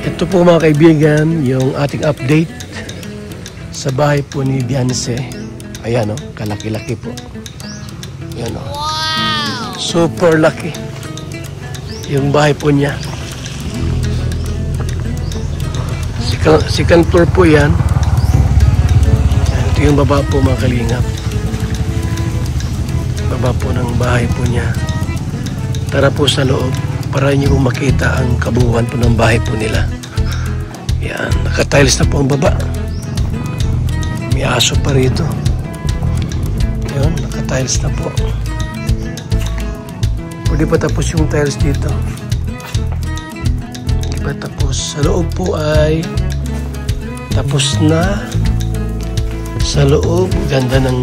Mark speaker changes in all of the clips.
Speaker 1: Ito po mga kaibigan, yung ating update sa bahay po ni Beyonce. Ayan o, kalaki-laki po. Ayan o. Wow! Super laki. Yung bahay po niya. Second floor po yan. Ito yung baba po mga kalingap. Baba po ng bahay po niya. Tara po sa loob para niyo makita ang kabuuan po ng bahay po nila. Yan, naka-tiles na po ang baba. May aso pa rito. Yan, naka-tiles na po. Pwede pa tapos yung tiles dito. Hindi pa tapos. Sa loob po ay tapos na. Sa loob, ganda ng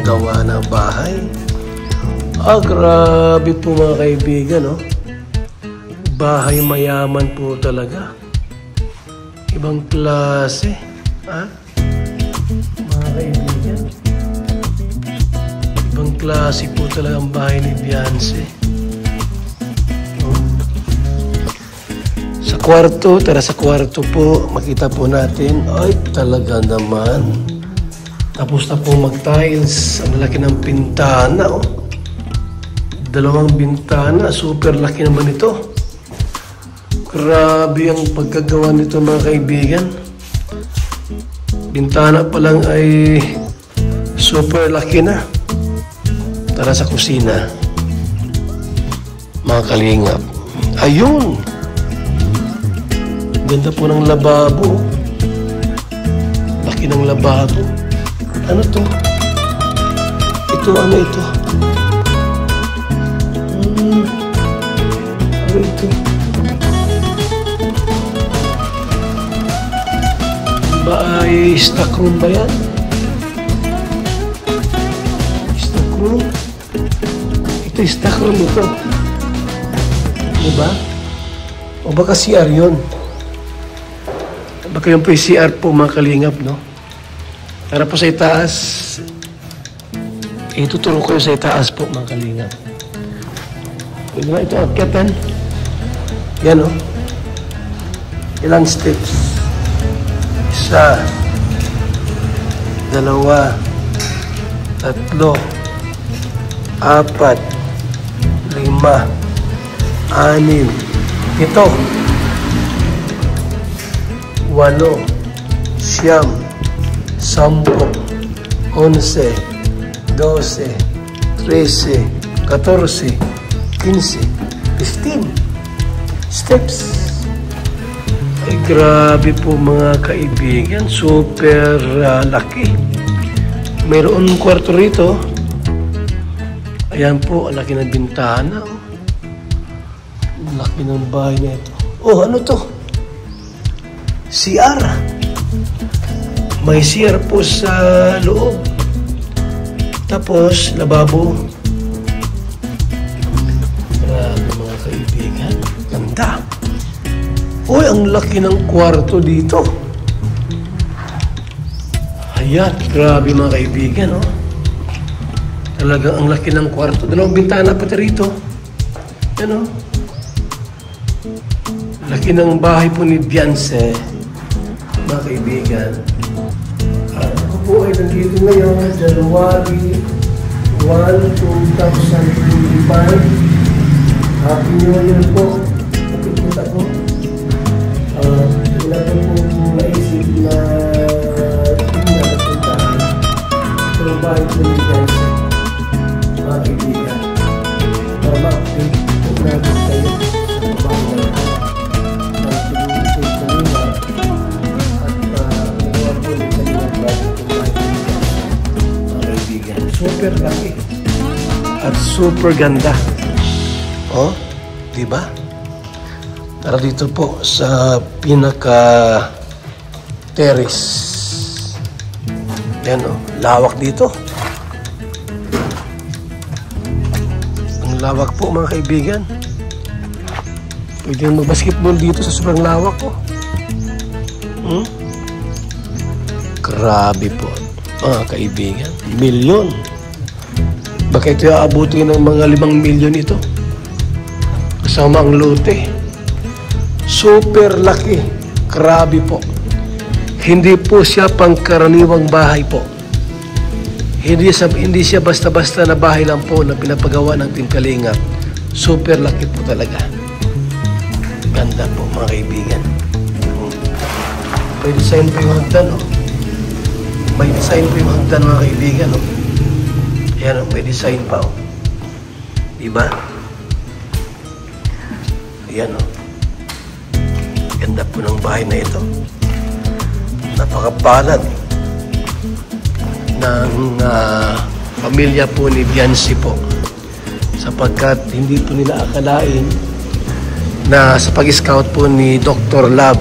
Speaker 1: gawa ng bahay. Grabe po mga kaibigan, no? Bahay mayaman po talaga. Ibang klase, ha? Mga kaibigan. Ibang klase po talaga ang bahay ni Beyonce. Sa kwarto, tara sa kwarto po, makita po natin, ay talaga naman. Tapos na po mag-tiles, ang laki ng pintana, oh. 2 bintana, super laki naman ito. Grabe ang pagkagawa nito mga kaibigan. Bintana pa lang ay super laki na. Tara sa kusina. Mga kalingap. Ayun! Ganda po ng lababo. Laki ng lababo. Ano to? Ito, ano ito? Ano ito? Ba ay stock room ba yan? Stock room? Ito yung stock room ito. Diba? O baka CR yun? Baka yung po yung CR po mga kalingap, no? Tara po sa itaas. Ituturo ko yung sa itaas po mga kalingap. Pwede ba ito akyatan? Yan o. Ilang steps? 1, 2, 3, 4, 5, 6, 7, 8, 9, 10, 11, 12, 13, 14, 15 steps. Ay grabe po mga kaibigan, super laki. Mayroon kwarto rito. Ayan po, ang laki ng bintana. Ang laki ng bahay na ito. Oh, ano to? CR. May CR po sa loob. Tapos, lababo. Grabe mga kaibigan. Ganda. Uy, ang laki ng kwarto dito. Ayan, grabe mga kaibigan, oh. Talagang ang laki ng kwarto. 2 bintana pati rito. Yan, oh. Laki ng bahay po ni Beyonce, mga kaibigan. Ako po ay nandito ngayon, January 1, 2025. Happy New Year po. Nakikita ko. Wala po pong naisip na tingnan at puntahan. Pero bahay po ni Beyonce, mga kaibigan. Ma-update po natin kayo sa pabahay na ito. Super laki at super ganda. Oh, di ba? Tara dito po sa pinaka terrace. Yan oh, lawak dito. Ang lawak po mga kaibigan. Pwede mag-basketball dito sa sobrang lawak ko. Grabe po mga kaibigan. Milyon. Baka ito aabutin ng mga 5 milyon ito. Kasama ang lote. Super laki. Grabe po. Hindi po siya pangkaraniwang bahay po. Hindi siya basta-basta na bahay lang po na pinapagawa ng Team Kalingap. Super laki po talaga. Ganda po mga kaibigan. May design po yung hagdan, oh. May design po yung hagdan mga kaibigan, oh. Ayan, oh, may design pa, oh. Diba? Ayan, oh. Ganda po ng bahay na ito. Napakapalad ng pamilya po ni Biancy po, sapagkat hindi po nila akalain na sa pag-scout po ni Dr. Love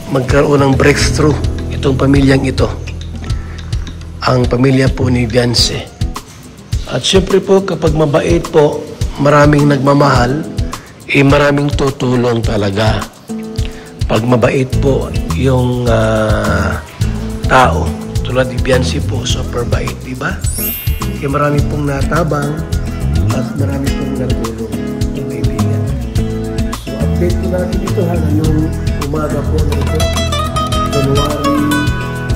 Speaker 1: magkaroon ng breakthrough itong pamilyang ito, ang pamilya po ni Biancy. At syempre po kapag mabait po, maraming nagmamahal, maraming tutulong talaga. Pag mabait po yung tao, tulad ni Biancy po, super bait, diba? Kaya marami pong natabang at marami pong natulong yung kaibigan. So, update po natin ito ngayong umaga po na ito, January 1,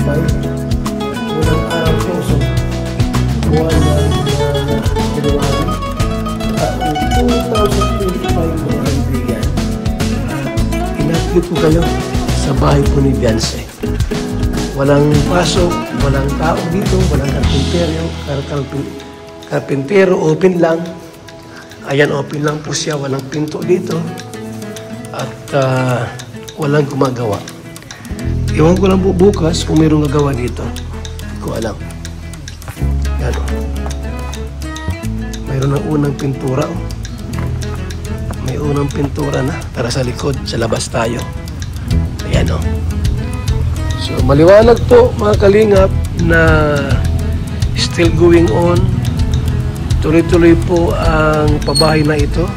Speaker 1: 2025. Unang araw po, so, buwan ng January, 2025 mga kaibigan. Inakit po kayo sa bahay po ni Biancy. Walang pasok, walang tao dito, walang karpintero, open lang. Ayan, open lang po siya, walang pinto dito. At walang gumagawa. Iwan ko lang po bukas kung mayroong gagawa dito. Hindi ko alam. Yan, o. Mayroon ng unang pintura, o. May unang pintura na. Tara sa likod, sa labas tayo. Ayan, o. So, maliwanag po mga kalingap na still going on. Tuloy-tuloy po ang pabahay na ito.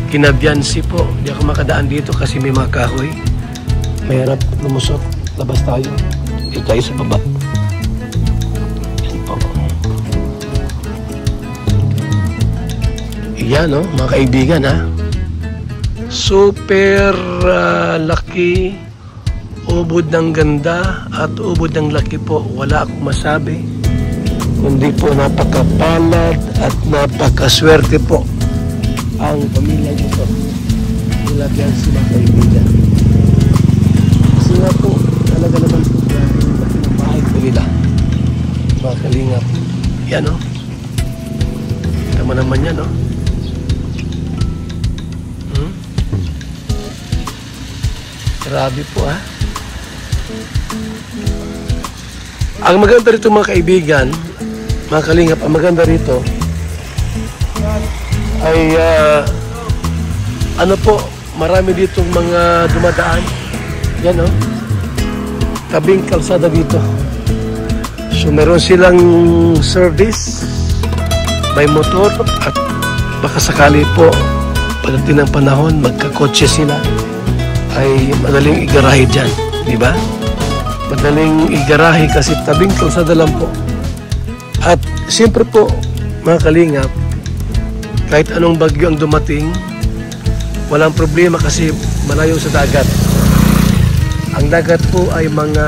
Speaker 1: Kina Biancy po. Hindi ako makadaan dito kasi may mga kahoy. Mahirap lumusot. Labas tayo. Dito tayo sa baba. Yan po. Yan, no? Mga kaibigan, ha? Super laki. Ubod ng ganda at ubod ng laki po. Wala akong masabi. Kundi po napakapalad at napakaswerte po ang pamilya nito. Nilagyan sila kaibigan. Kasi nga po, talaga naman po grabe yung laki ng bahay po nila. Mga kalingap. Yan, o. Tama naman yan, o. Grabe po, ha. Ang maganda rito mga kaibigan, mga kalingap, ang maganda rito ay ano po, marami ditong mga dumadaan. Yan, oh. Tabing kalsada dito. So meron silang service by motor at baka sakali po pagdating ng panahon magkakotse sila ay madaling igarahe dyan, di ba? Madaling igarahe kasi tabing kalsada lang po. At siyempre po, mga kalingap, kahit anong bagyo ang dumating, walang problema kasi malayo sa dagat. Ang dagat po ay mga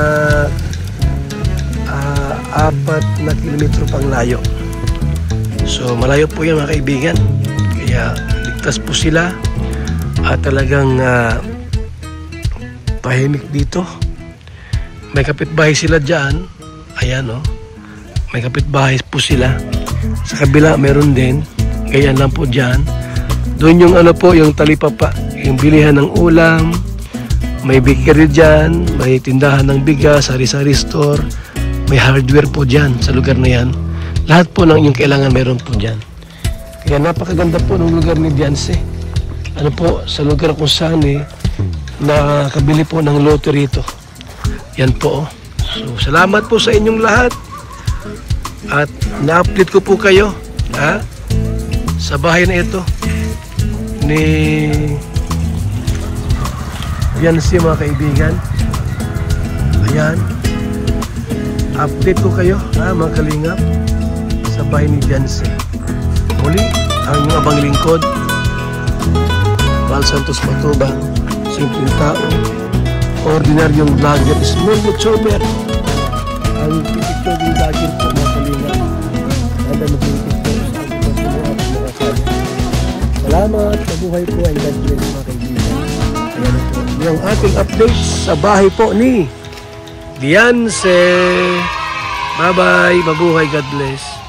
Speaker 1: 4 na kilometro pang layo. So malayo po yan mga kaibigan. Kaya ligtas po sila at talagang tahimik dito. May kapitbahay sila dyan. Ayan, o. May kapitbahay po sila. Sa kabila, meron din. Ganyan lang po dyan. Doon yung ano po, yung talipapa. Yung bilihan ng ulam. May bakery dyan. May tindahan ng bigas, sari-sari store. May hardware po dyan sa lugar na yan. Lahat po ng yung kailangan meron po dyan. Kaya napakaganda po ng lugar ni Biancy. Ano po, sa lugar kung saan nakabili po ng loto rito. Yan po. So, salamat po sa inyong lahat. At na-update ko po kayo sa bahay na ito ni Biancy mga kaibigan. Ayan. Update ko kayo mga kalingap sa bahay ni Biancy. Muli, ang inyong abang lingkod, Val Santos Matubang, simpleng tao, ordinaryong vlogger, small YouTuber. Ang picture yung vlogger po mga kalingan. Kada mag-picture sa ating mga at mga kasali. Salamat, mabuhay po and God bless mga kaibigan. Ayan po, yung ating update sa bahay po ni Beyonce. Bye-bye, mabuhay, God bless.